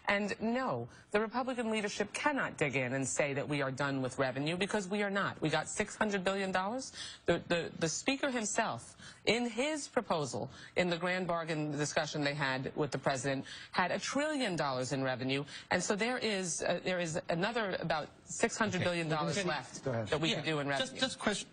And no, the Republican leadership cannot dig in and say that we are done with revenue, because we are not. We got $600 billion. The Speaker himself, in his proposal, in the grand bargain discussion they had with the President, had $1 trillion in revenue. And so there is another about $600 billion left that we could do in revenue. Just question.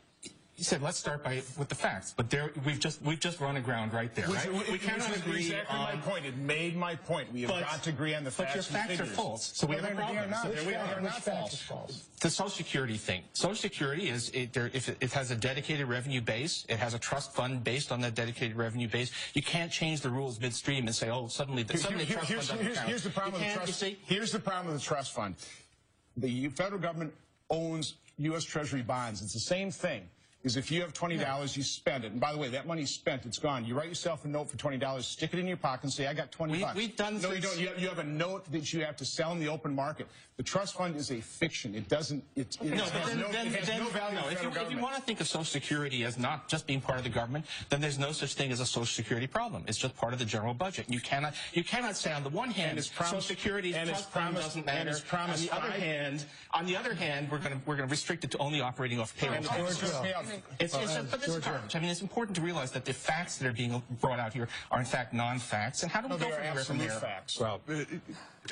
You said let's start with the facts, but we've just run aground right there. Right? We cannot agree exactly on my point. It made my point. We have got to agree on the facts. But your facts are false, so we have a problem. They are not false. The Social Security thing. Social Security is if it has a dedicated revenue base, it has a trust fund based on that dedicated revenue base. You can't change the rules midstream and say, oh, suddenly the trust fund doesn't count. Here's the problem with the trust. Here's the problem with the trust fund. The federal government owns U.S. Treasury bonds. It's the same thing. Is if you have $20, you spend it. And by the way, that money's spent, it's gone. You write yourself a note for $20, stick it in your pocket and say, I got 20 bucks. We've done no, you don't. You have a note that you have to sell in the open market. The trust fund is a fiction. It doesn't, it has no value. If you want to think of Social Security as not just being part of the government, then there's no such thing as a Social Security problem. It's just part of the general budget. You cannot say on the one hand, Social Security trust fund doesn't matter. On the other hand, we're going to restrict it to only operating off payroll. I mean, it's important to realize that the facts that are being brought out here are in fact non-facts. And how do we go from there? Facts. Well,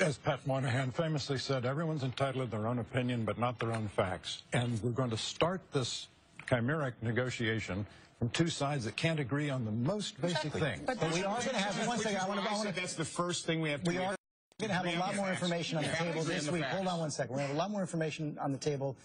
as Pat Moynihan famously said, everyone's entitled to their own opinion, but not their own facts. And we're going to start this chimeric negotiation from two sides that can't agree on the most basic thing. But we are going to have, one second, that's the first thing we have to do. We are going to have a lot more information on the table this week. Hold on one second. We're going to have a lot more information on the table